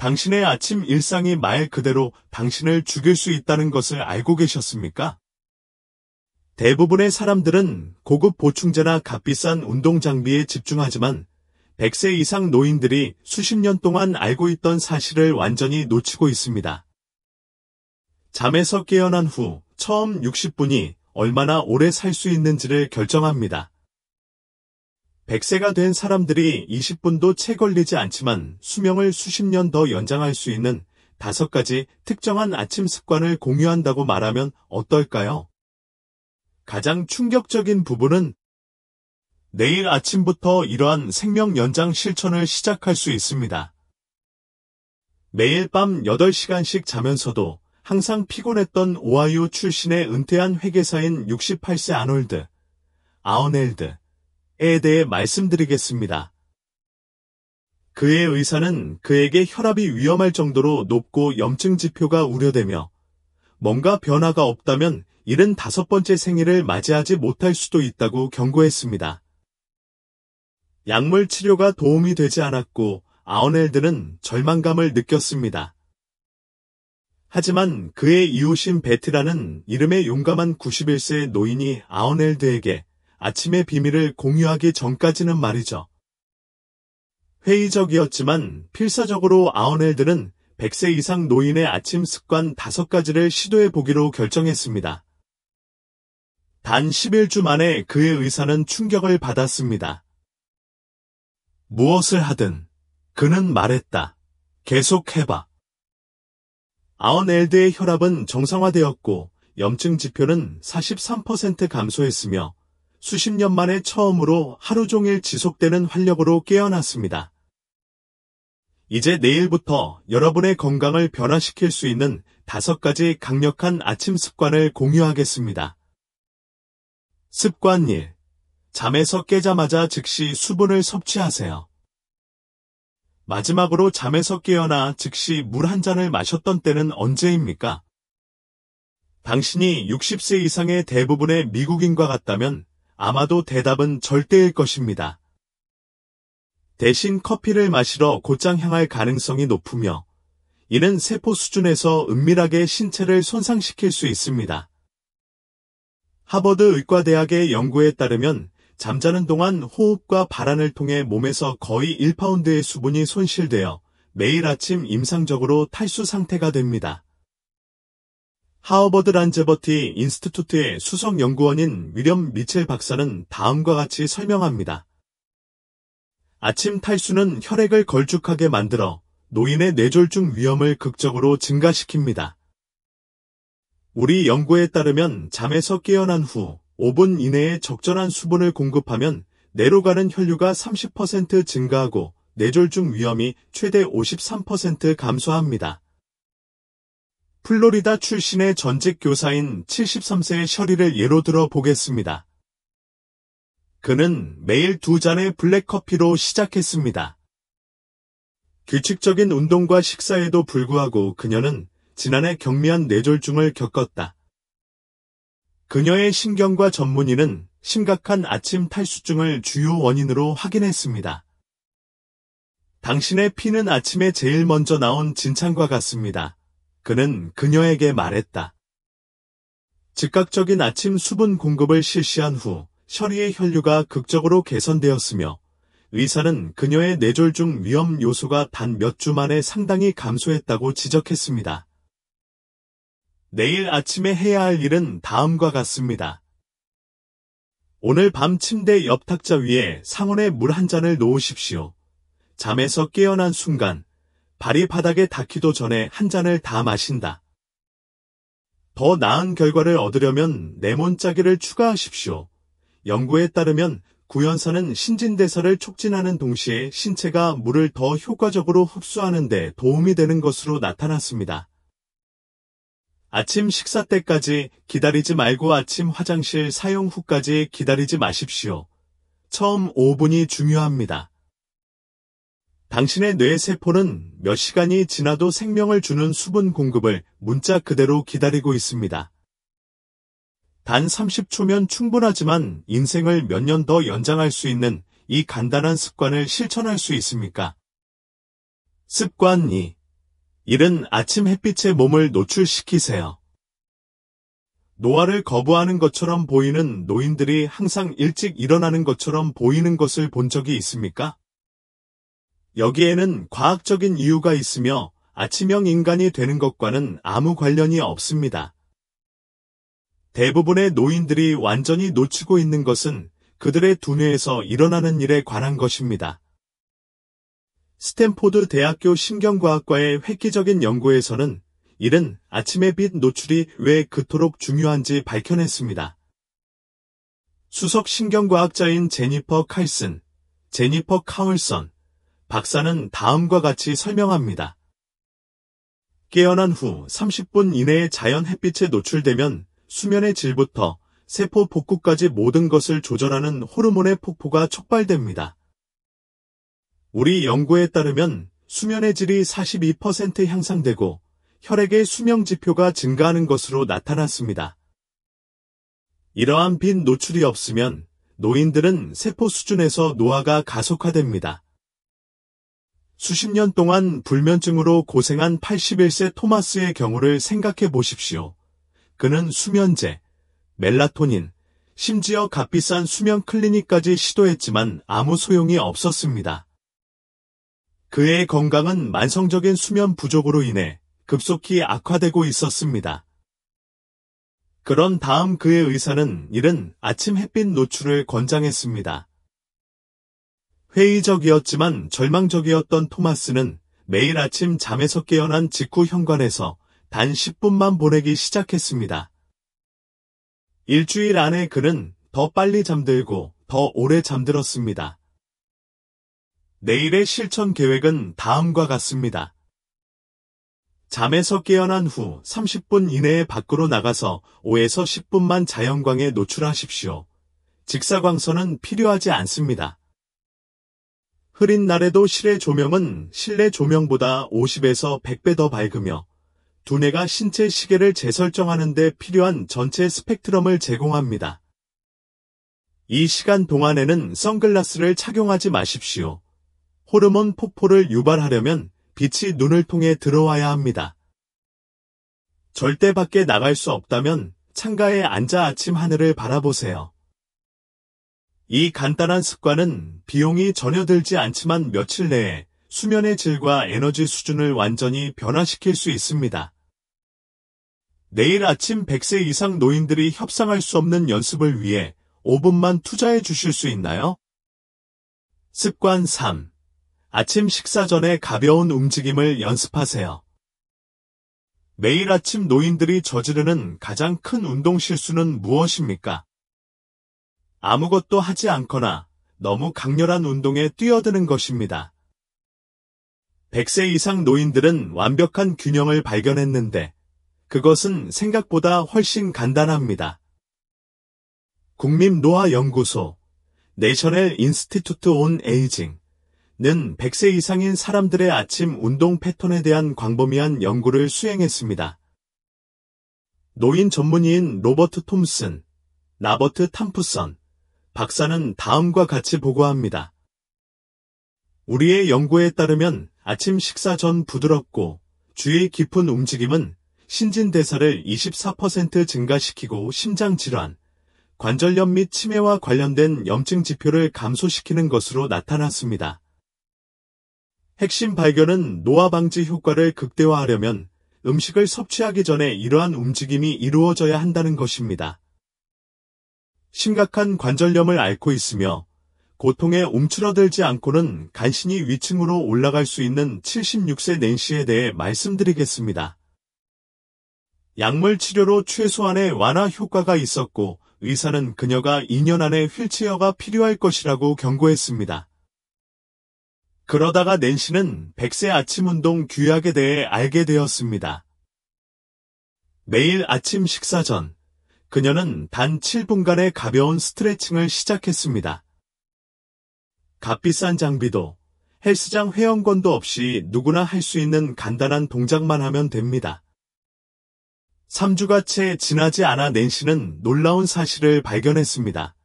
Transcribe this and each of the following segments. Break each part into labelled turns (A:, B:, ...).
A: 당신의 아침 일상이 말 그대로 당신을 죽일 수 있다는 것을 알고 계셨습니까? 대부분의 사람들은 고급 보충제나 값비싼 운동 장비에 집중하지만 100세 이상 노인들이 수십 년 동안 알고 있던 사실을 완전히 놓치고 있습니다. 잠에서 깨어난 후 처음 60분이 얼마나 오래 살 수 있는지를 결정합니다. 100세가 된 사람들이 20분도 채 걸리지 않지만 수명을 수십 년 더 연장할 수 있는 5가지 특정한 아침 습관을 공유한다고 말하면 어떨까요? 가장 충격적인 부분은 내일 아침부터 이러한 생명 연장 실천을 시작할 수 있습니다. 매일 밤 8시간씩 자면서도 항상 피곤했던 오하이오 출신의 은퇴한 회계사인 68세 아너일드에 대해 말씀드리겠습니다. 그의 의사는 그에게 혈압이 위험할 정도로 높고 염증 지표가 우려되며 뭔가 변화가 없다면 75번째 생일을 맞이하지 못할 수도 있다고 경고했습니다. 약물 치료가 도움이 되지 않았고 아너일드는 절망감을 느꼈습니다. 하지만 그의 이웃인 베트라는 이름의 용감한 91세 노인이 아너일드에게 아침의 비밀을 공유하기 전까지는 말이죠. 회의적이었지만 필사적으로 아너일드는 100세 이상 노인의 아침 습관 5가지를 시도해 보기로 결정했습니다. 단 11주 만에 그의 의사는 충격을 받았습니다. 무엇을 하든 그는 말했다. 계속해봐. 아너일드의 혈압은 정상화되었고 염증 지표는 43% 감소했으며 수십 년 만에 처음으로 하루 종일 지속되는 활력으로 깨어났습니다. 이제 내일부터 여러분의 건강을 변화시킬 수 있는 5가지 강력한 아침 습관을 공유하겠습니다. 습관 1. 잠에서 깨자마자 즉시 수분을 섭취하세요. 마지막으로 잠에서 깨어나 즉시 물 한 잔을 마셨던 때는 언제입니까? 당신이 60세 이상의 대부분의 미국인과 같다면 아마도 대답은 절대일 것입니다. 대신 커피를 마시러 곧장 향할 가능성이 높으며 이는 세포 수준에서 은밀하게 신체를 손상시킬 수 있습니다. 하버드 의과대학의 연구에 따르면 잠자는 동안 호흡과 발안을 통해 몸에서 거의 1파운드의 수분이 손실되어 매일 아침 임상적으로 탈수 상태가 됩니다. 하버드 란제버티 인스티튜트의 수석 연구원인 위렴 미첼 박사는 다음과 같이 설명합니다. 아침 탈수는 혈액을 걸쭉하게 만들어 노인의 뇌졸중 위험을 극적으로 증가시킵니다. 우리 연구에 따르면 잠에서 깨어난 후 5분 이내에 적절한 수분을 공급하면 뇌로 가는 혈류가 30% 증가하고 뇌졸중 위험이 최대 53% 감소합니다. 플로리다 출신의 전직 교사인 73세의 셔리를 예로 들어 보겠습니다. 그는 매일 2잔의 블랙커피로 시작했습니다. 규칙적인 운동과 식사에도 불구하고 그녀는 지난해 경미한 뇌졸중을 겪었다. 그녀의 신경과 전문의는 심각한 아침 탈수증을 주요 원인으로 확인했습니다. 당신의 피는 아침에 제일 먼저 나온 진창과 같습니다. 그는 그녀에게 말했다. 즉각적인 아침 수분 공급을 실시한 후 셔리의 혈류가 극적으로 개선되었으며 의사는 그녀의 뇌졸중 위험 요소가 단 몇 주 만에 상당히 감소했다고 지적했습니다. 내일 아침에 해야 할 일은 다음과 같습니다. 오늘 밤 침대 옆 탁자 위에 상온에 물 한 잔을 놓으십시오. 잠에서 깨어난 순간 발이 바닥에 닿기도 전에 한 잔을 다 마신다. 더 나은 결과를 얻으려면 레몬 짜기를 추가하십시오. 연구에 따르면 구연산은 신진대사를 촉진하는 동시에 신체가 물을 더 효과적으로 흡수하는 데 도움이 되는 것으로 나타났습니다. 아침 식사 때까지 기다리지 말고 아침 화장실 사용 후까지 기다리지 마십시오. 처음 5분이 중요합니다. 당신의 뇌세포는 몇 시간이 지나도 생명을 주는 수분 공급을 문자 그대로 기다리고 있습니다. 단 30초면 충분하지만 인생을 몇 년 더 연장할 수 있는 이 간단한 습관을 실천할 수 있습니까? 습관 2. 이른 아침 햇빛에 몸을 노출시키세요. 노화를 거부하는 것처럼 보이는 노인들이 항상 일찍 일어나는 것처럼 보이는 것을 본 적이 있습니까? 여기에는 과학적인 이유가 있으며 아침형 인간이 되는 것과는 아무 관련이 없습니다. 대부분의 노인들이 완전히 놓치고 있는 것은 그들의 두뇌에서 일어나는 일에 관한 것입니다. 스탠포드 대학교 신경과학과의 획기적인 연구에서는 이른 아침의 빛 노출이 왜 그토록 중요한지 밝혀냈습니다. 수석 신경과학자인 제니퍼 카울선 박사는 다음과 같이 설명합니다. 깨어난 후 30분 이내에 자연 햇빛에 노출되면 수면의 질부터 세포 복구까지 모든 것을 조절하는 호르몬의 폭포가 촉발됩니다. 우리 연구에 따르면 수면의 질이 42% 향상되고 혈액의 수명 지표가 증가하는 것으로 나타났습니다. 이러한 빛 노출이 없으면 노인들은 세포 수준에서 노화가 가속화됩니다. 수십 년 동안 불면증으로 고생한 81세 토마스의 경우를 생각해 보십시오. 그는 수면제, 멜라토닌, 심지어 값비싼 수면 클리닉까지 시도했지만 아무 소용이 없었습니다. 그의 건강은 만성적인 수면 부족으로 인해 급속히 악화되고 있었습니다. 그런 다음 그의 의사는 이른 아침 햇빛 노출을 권장했습니다. 회의적이었지만 절망적이었던 토마스는 매일 아침 잠에서 깨어난 직후 현관에서 단 10분만 보내기 시작했습니다. 일주일 안에 그는 더 빨리 잠들고 더 오래 잠들었습니다. 내일의 실천 계획은 다음과 같습니다. 잠에서 깨어난 후 30분 이내에 밖으로 나가서 5에서 10분만 자연광에 노출하십시오. 직사광선은 필요하지 않습니다. 흐린 날에도 실외 조명은 실내 조명보다 50에서 100배 더 밝으며 두뇌가 신체 시계를 재설정하는 데 필요한 전체 스펙트럼을 제공합니다. 이 시간 동안에는 선글라스를 착용하지 마십시오. 호르몬 폭포를 유발하려면 빛이 눈을 통해 들어와야 합니다. 절대 밖에 나갈 수 없다면 창가에 앉아 아침 하늘을 바라보세요. 이 간단한 습관은 비용이 전혀 들지 않지만 며칠 내에 수면의 질과 에너지 수준을 완전히 변화시킬 수 있습니다. 내일 아침 100세 이상 노인들이 협상할 수 없는 연습을 위해 5분만 투자해 주실 수 있나요? 습관 3. 아침 식사 전에 가벼운 움직임을 연습하세요. 매일 아침 노인들이 저지르는 가장 큰 운동 실수는 무엇입니까? 아무것도 하지 않거나 너무 강렬한 운동에 뛰어드는 것입니다. 100세 이상 노인들은 완벽한 균형을 발견했는데 그것은 생각보다 훨씬 간단합니다. 국립노화연구소 내셔널 인스티튜트 온 에이징 는 100세 이상인 사람들의 아침 운동 패턴에 대한 광범위한 연구를 수행했습니다. 노인 전문의인 로버트 톰슨, 나버트 탐프선 박사는 다음과 같이 보고합니다. 우리의 연구에 따르면 아침 식사 전 부드럽고 주의 깊은 움직임은 신진대사를 24% 증가시키고 심장질환, 관절염 및 치매와 관련된 염증 지표를 감소시키는 것으로 나타났습니다. 핵심 발견은 노화 방지 효과를 극대화하려면 음식을 섭취하기 전에 이러한 움직임이 이루어져야 한다는 것입니다. 심각한 관절염을 앓고 있으며 고통에 움츠러들지 않고는 간신히 위층으로 올라갈 수 있는 76세 낸시에 대해 말씀드리겠습니다. 약물 치료로 최소한의 완화 효과가 있었고 의사는 그녀가 2년 안에 휠체어가 필요할 것이라고 경고했습니다. 그러다가 낸시는 100세 아침 운동 규약에 대해 알게 되었습니다. 매일 아침 식사 전, 그녀는 단 7분간의 가벼운 스트레칭을 시작했습니다. 값비싼 장비도, 헬스장 회원권도 없이 누구나 할 수 있는 간단한 동작만 하면 됩니다. 3주가 채 지나지 않아 낸시는 놀라운 사실을 발견했습니다.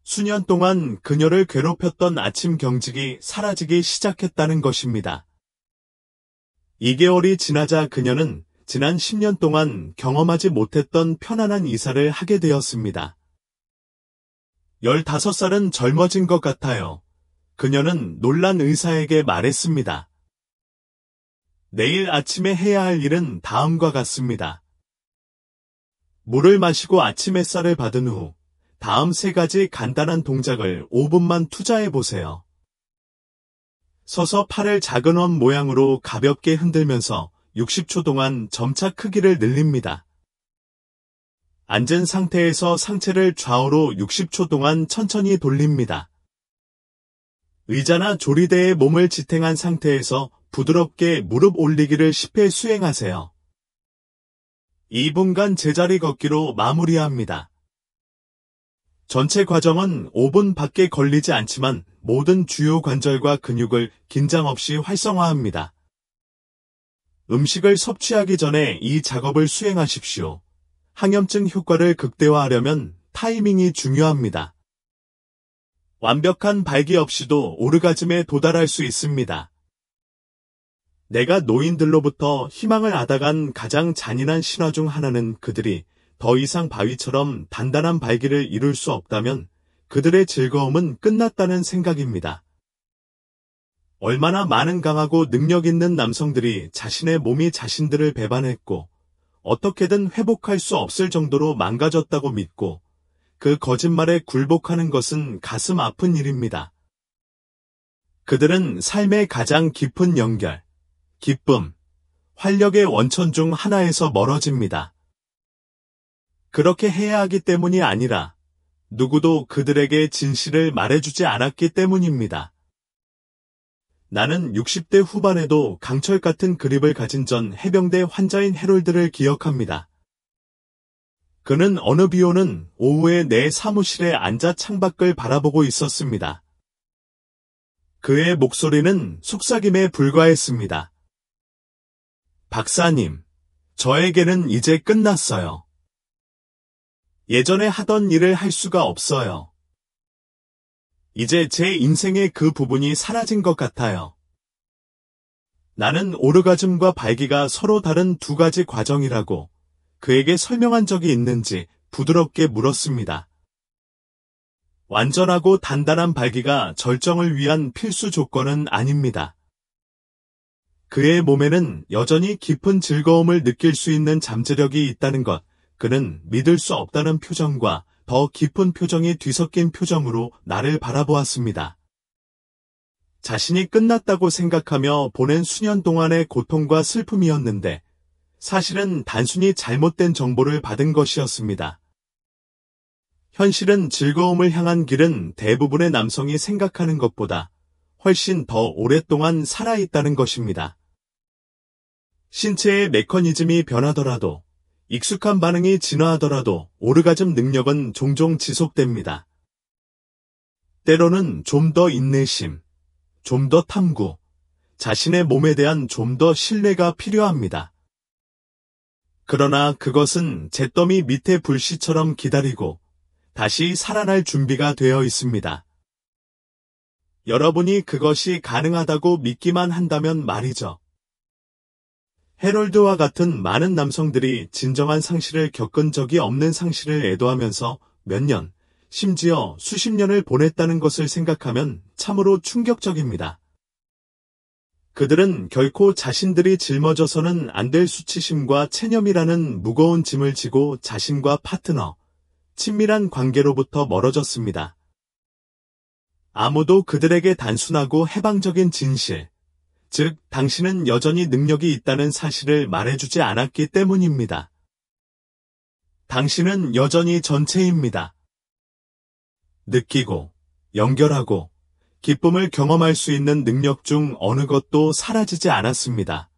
A: 수년 동안 그녀를 괴롭혔던 아침 경직이 사라지기 시작했다는 것입니다. 2개월이 지나자 그녀는 지난 10년 동안 경험하지 못했던 편안한 이사를 하게 되었습니다. 15살은 젊어진 것 같아요. 그녀는 놀란 의사에게 말했습니다. 내일 아침에 해야 할 일은 다음과 같습니다. 물을 마시고 아침 햇살을 받은 후 다음 3가지 간단한 동작을 5분만 투자해 보세요. 서서 팔을 작은 원 모양으로 가볍게 흔들면서 60초 동안 점차 크기를 늘립니다. 앉은 상태에서 상체를 좌우로 60초 동안 천천히 돌립니다. 의자나 조리대에 몸을 지탱한 상태에서 부드럽게 무릎 올리기를 10회 수행하세요. 2분간 제자리 걷기로 마무리합니다. 전체 과정은 5분 밖에 걸리지 않지만 모든 주요 관절과 근육을 긴장 없이 활성화합니다. 음식을 섭취하기 전에 이 작업을 수행하십시오. 항염증 효과를 극대화하려면 타이밍이 중요합니다. 완벽한 발기 없이도 오르가즘에 도달할 수 있습니다. 내가 노인들로부터 희망을 앗아간 가장 잔인한 신화 중 하나는 그들이 더 이상 바위처럼 단단한 발기를 이룰 수 없다면 그들의 즐거움은 끝났다는 생각입니다. 얼마나 많은 강하고 능력 있는 남성들이 자신의 몸이 자신들을 배반했고 어떻게든 회복할 수 없을 정도로 망가졌다고 믿고 그 거짓말에 굴복하는 것은 가슴 아픈 일입니다. 그들은 삶의 가장 깊은 연결, 기쁨, 활력의 원천 중 하나에서 멀어집니다. 그렇게 해야 하기 때문이 아니라 누구도 그들에게 진실을 말해주지 않았기 때문입니다. 나는 60대 후반에도 강철 같은 그립을 가진 전 해병대 환자인 해롤드를 기억합니다. 그는 어느 비 오는 오후에 내 사무실에 앉아 창밖을 바라보고 있었습니다. 그의 목소리는 속삭임에 불과했습니다. 박사님, 저에게는 이제 끝났어요. 예전에 하던 일을 할 수가 없어요. 이제 제 인생의 그 부분이 사라진 것 같아요. 나는 오르가즘과 발기가 서로 다른 2가지 과정이라고 그에게 설명한 적이 있는지 부드럽게 물었습니다. 완전하고 단단한 발기가 절정을 위한 필수 조건은 아닙니다. 그의 몸에는 여전히 깊은 즐거움을 느낄 수 있는 잠재력이 있다는 것, 그는 믿을 수 없다는 표정과 더 깊은 표정이 뒤섞인 표정으로 나를 바라보았습니다. 자신이 끝났다고 생각하며 보낸 수년 동안의 고통과 슬픔이었는데 사실은 단순히 잘못된 정보를 받은 것이었습니다. 현실은 즐거움을 향한 길은 대부분의 남성이 생각하는 것보다 훨씬 더 오랫동안 살아있다는 것입니다. 신체의 메커니즘이 변하더라도 익숙한 반응이 진화하더라도 오르가즘 능력은 종종 지속됩니다. 때로는 좀 더 인내심, 좀 더 탐구, 자신의 몸에 대한 좀 더 신뢰가 필요합니다. 그러나 그것은 잿더미 밑에 불씨처럼 기다리고 다시 살아날 준비가 되어 있습니다. 여러분이 그것이 가능하다고 믿기만 한다면 말이죠. 해롤드와 같은 많은 남성들이 진정한 상실을 겪은 적이 없는 상실을 애도하면서 몇 년, 심지어 수십 년을 보냈다는 것을 생각하면 참으로 충격적입니다. 그들은 결코 자신들이 짊어져서는 안 될 수치심과 체념이라는 무거운 짐을 지고 자신과 파트너, 친밀한 관계로부터 멀어졌습니다. 아무도 그들에게 단순하고 해방적인 진실, 즉 당신은 여전히 능력이 있다는 사실을 말해주지 않았기 때문입니다. 당신은 여전히 전체입니다. 느끼고, 연결하고, 기쁨을 경험할 수 있는 능력 중 어느 것도 사라지지 않았습니다.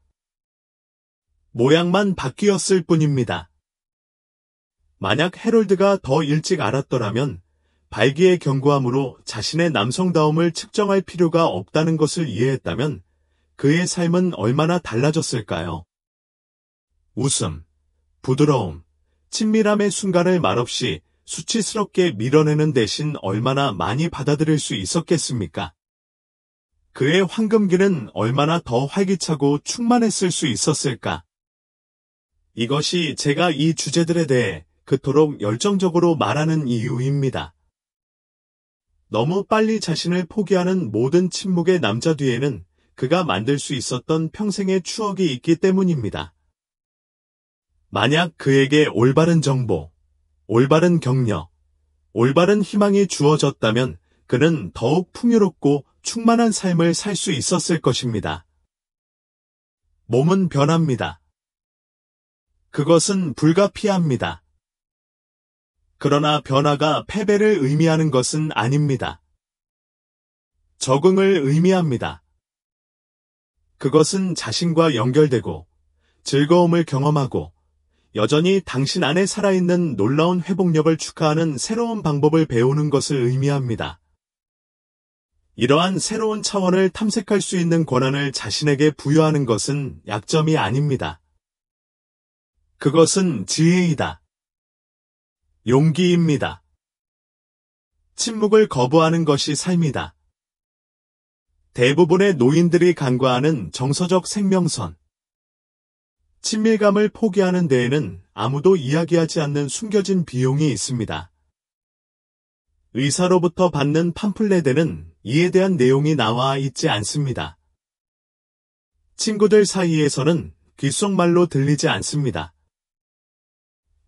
A: 모양만 바뀌었을 뿐입니다. 만약 해롤드가 더 일찍 알았더라면 발기의 견고함으로 자신의 남성다움을 측정할 필요가 없다는 것을 이해했다면 그의 삶은 얼마나 달라졌을까요? 웃음, 부드러움, 친밀함의 순간을 말없이 수치스럽게 밀어내는 대신 얼마나 많이 받아들일 수 있었겠습니까? 그의 황금기는 얼마나 더 활기차고 충만했을 수 있었을까? 이것이 제가 이 주제들에 대해 그토록 열정적으로 말하는 이유입니다. 너무 빨리 자신을 포기하는 모든 침묵의 남자 뒤에는 그가 만들 수 있었던 평생의 추억이 있기 때문입니다. 만약 그에게 올바른 정보, 올바른 격려, 올바른 희망이 주어졌다면 그는 더욱 풍요롭고 충만한 삶을 살 수 있었을 것입니다. 몸은 변합니다. 그것은 불가피합니다. 그러나 변화가 패배를 의미하는 것은 아닙니다. 적응을 의미합니다. 그것은 자신과 연결되고 즐거움을 경험하고 여전히 당신 안에 살아있는 놀라운 회복력을 축하하는 새로운 방법을 배우는 것을 의미합니다. 이러한 새로운 차원을 탐색할 수 있는 권한을 자신에게 부여하는 것은 약점이 아닙니다. 그것은 지혜이다. 용기입니다. 침묵을 거부하는 것이 삶이다. 대부분의 노인들이 간과하는 정서적 생명선. 친밀감을 포기하는 데에는 아무도 이야기하지 않는 숨겨진 비용이 있습니다. 의사로부터 받는 팜플렛에는 이에 대한 내용이 나와 있지 않습니다. 친구들 사이에서는 귓속말로 들리지 않습니다.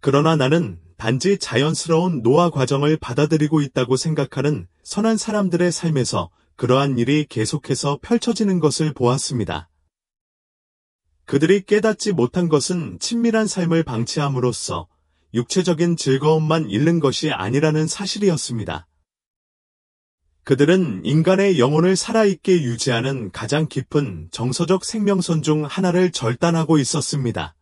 A: 그러나 나는 단지 자연스러운 노화 과정을 받아들이고 있다고 생각하는 선한 사람들의 삶에서 그러한 일이 계속해서 펼쳐지는 것을 보았습니다. 그들이 깨닫지 못한 것은 친밀한 삶을 방치함으로써 육체적인 즐거움만 잃는 것이 아니라는 사실이었습니다. 그들은 인간의 영혼을 살아있게 유지하는 가장 깊은 정서적 생명선 중 하나를 절단하고 있었습니다.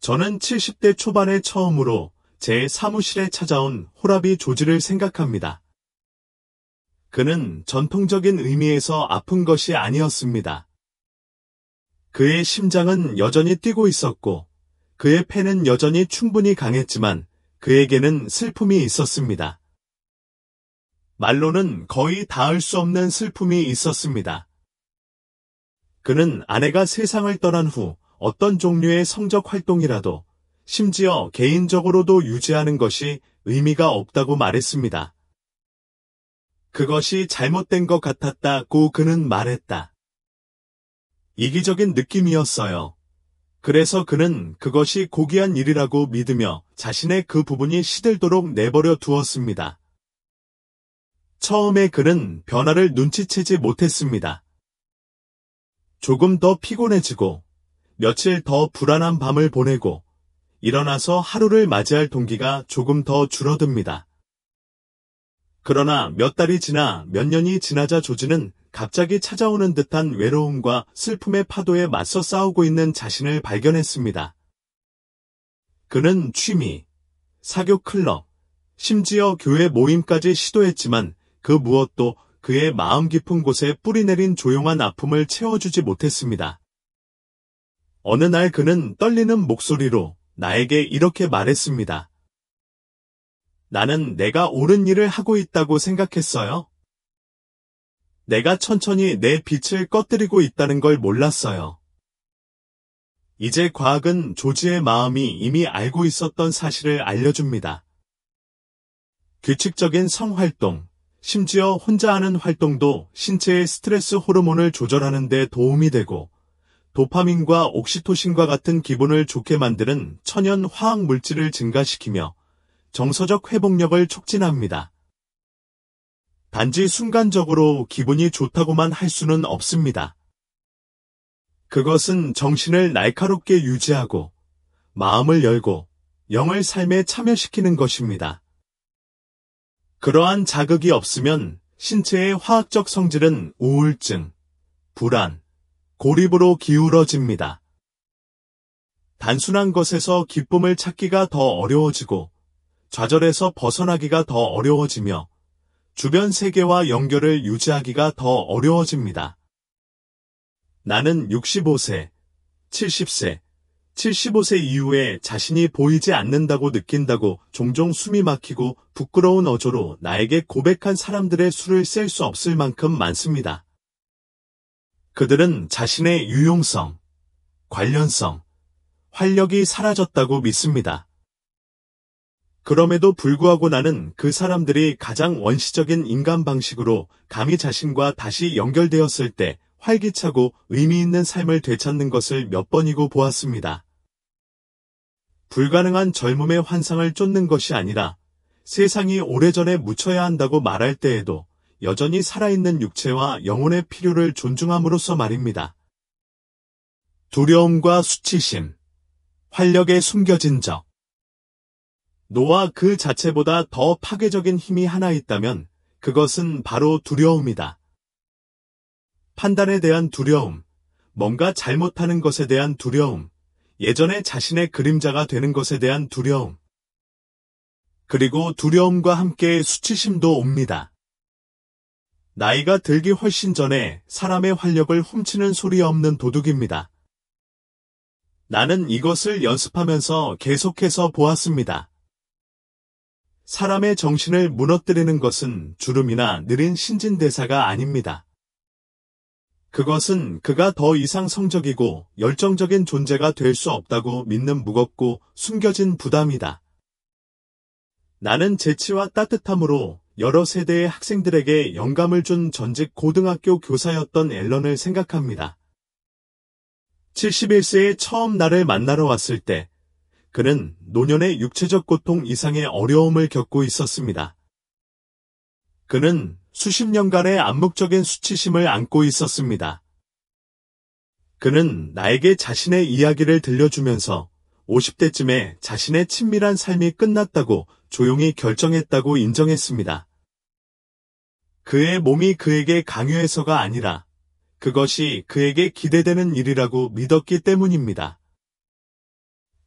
A: 저는 70대 초반에 처음으로 제 사무실에 찾아온 호라비 조지를 생각합니다. 그는 전통적인 의미에서 아픈 것이 아니었습니다. 그의 심장은 여전히 뛰고 있었고 그의 폐는 여전히 충분히 강했지만 그에게는 슬픔이 있었습니다. 말로는 거의 닿을 수 없는 슬픔이 있었습니다. 그는 아내가 세상을 떠난 후 어떤 종류의 성적 활동이라도 심지어 개인적으로도 유지하는 것이 의미가 없다고 말했습니다. 그것이 잘못된 것 같았다고 그는 말했다. 이기적인 느낌이었어요. 그래서 그는 그것이 고귀한 일이라고 믿으며 자신의 그 부분이 시들도록 내버려 두었습니다. 처음에 그는 변화를 눈치채지 못했습니다. 조금 더 피곤해지고 며칠 더 불안한 밤을 보내고 일어나서 하루를 맞이할 동기가 조금 더 줄어듭니다. 그러나 몇 달이 지나 몇 년이 지나자 조지는 갑자기 찾아오는 듯한 외로움과 슬픔의 파도에 맞서 싸우고 있는 자신을 발견했습니다. 그는 취미, 사교 클럽, 심지어 교회 모임까지 시도했지만 그 무엇도 그의 마음 깊은 곳에 뿌리내린 조용한 아픔을 채워주지 못했습니다. 어느 날 그는 떨리는 목소리로 나에게 이렇게 말했습니다. 나는 내가 옳은 일을 하고 있다고 생각했어요. 내가 천천히 내 빛을 꺼뜨리고 있다는 걸 몰랐어요. 이제 과학은 조지의 마음이 이미 알고 있었던 사실을 알려줍니다. 규칙적인 성활동, 심지어 혼자 하는 활동도 신체의 스트레스 호르몬을 조절하는 데 도움이 되고 도파민과 옥시토신과 같은 기분을 좋게 만드는 천연 화학 물질을 증가시키며 정서적 회복력을 촉진합니다. 단지 순간적으로 기분이 좋다고만 할 수는 없습니다. 그것은 정신을 날카롭게 유지하고 마음을 열고 영을 삶에 참여시키는 것입니다. 그러한 자극이 없으면 신체의 화학적 성질은 우울증, 불안, 고립으로 기울어집니다. 단순한 것에서 기쁨을 찾기가 더 어려워지고 좌절에서 벗어나기가 더 어려워지며 주변 세계와 연결을 유지하기가 더 어려워집니다. 나는 65세, 70세, 75세 이후에 자신이 보이지 않는다고 느낀다고 종종 숨이 막히고 부끄러운 어조로 나에게 고백한 사람들의 수를 셀 수 없을 만큼 많습니다. 그들은 자신의 유용성, 관련성, 활력이 사라졌다고 믿습니다. 그럼에도 불구하고 나는 그 사람들이 가장 원시적인 인간 방식으로 감히 자신과 다시 연결되었을 때 활기차고 의미 있는 삶을 되찾는 것을 몇 번이고 보았습니다. 불가능한 젊음의 환상을 쫓는 것이 아니라 세상이 오래전에 묻혀야 한다고 말할 때에도 여전히 살아있는 육체와 영혼의 필요를 존중함으로써 말입니다. 두려움과 수치심, 활력에 숨겨진 적. 노아 그 자체보다 더 파괴적인 힘이 하나 있다면 그것은 바로 두려움이다. 판단에 대한 두려움, 뭔가 잘못하는 것에 대한 두려움, 예전에 자신의 그림자가 되는 것에 대한 두려움. 그리고 두려움과 함께 수치심도 옵니다. 나이가 들기 훨씬 전에 사람의 활력을 훔치는 소리 없는 도둑입니다. 나는 이것을 연습하면서 계속해서 보았습니다. 사람의 정신을 무너뜨리는 것은 주름이나 느린 신진대사가 아닙니다. 그것은 그가 더 이상 성적이고 열정적인 존재가 될 수 없다고 믿는 무겁고 숨겨진 부담이다. 나는 재치와 따뜻함으로 여러 세대의 학생들에게 영감을 준 전직 고등학교 교사였던 앨런을 생각합니다. 71세에 처음 나를 만나러 왔을 때 그는 노년의 육체적 고통 이상의 어려움을 겪고 있었습니다. 그는 수십 년간의 암묵적인 수치심을 안고 있었습니다. 그는 나에게 자신의 이야기를 들려주면서 50대쯤에 자신의 친밀한 삶이 끝났다고 조용히 결정했다고 인정했습니다. 그의 몸이 그에게 강요해서가 아니라 그것이 그에게 기대되는 일이라고 믿었기 때문입니다.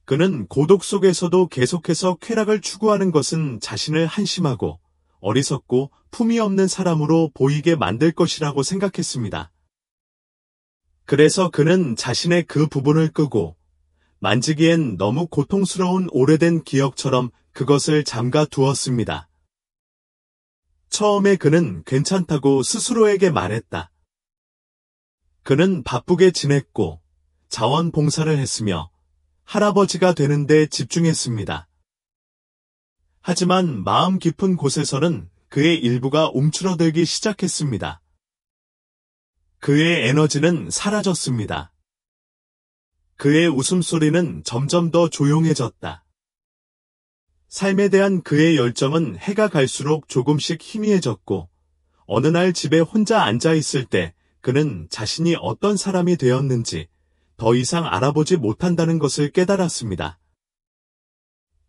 A: 그는 고독 속에서도 계속해서 쾌락을 추구하는 것은 자신을 한심하고 어리석고 품위 없는 사람으로 보이게 만들 것이라고 생각했습니다. 그래서 그는 자신의 그 부분을 끄고 만지기엔 너무 고통스러운 오래된 기억처럼 그것을 잠가 두었습니다. 처음에 그는 괜찮다고 스스로에게 말했다. 그는 바쁘게 지냈고 자원봉사를 했으며 할아버지가 되는데 집중했습니다. 하지만 마음 깊은 곳에서는 그의 일부가 움츠러들기 시작했습니다. 그의 에너지는 사라졌습니다. 그의 웃음소리는 점점 더 조용해졌다. 삶에 대한 그의 열정은 해가 갈수록 조금씩 희미해졌고 어느 날 집에 혼자 앉아 있을 때 그는 자신이 어떤 사람이 되었는지 더 이상 알아보지 못한다는 것을 깨달았습니다.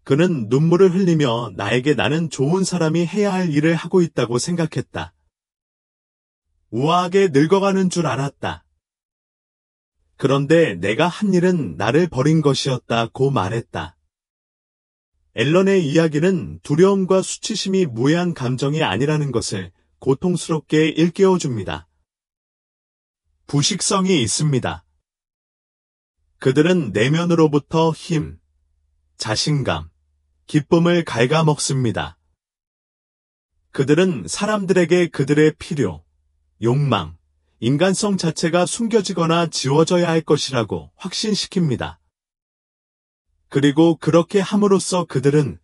A: 그는 눈물을 흘리며 나에게 나는 좋은 사람이 해야 할 일을 하고 있다고 생각했다. 우아하게 늙어가는 줄 알았다. 그런데 내가 한 일은 나를 버린 것이었다고 말했다. 앨런의 이야기는 두려움과 수치심이 무해한 감정이 아니라는 것을 고통스럽게 일깨워줍니다. 부식성이 있습니다. 그들은 내면으로부터 힘, 자신감, 기쁨을 갉아먹습니다. 그들은 사람들에게 그들의 필요, 욕망, 인간성 자체가 숨겨지거나 지워져야 할 것이라고 확신시킵니다. 그리고 그렇게 함으로써 그들은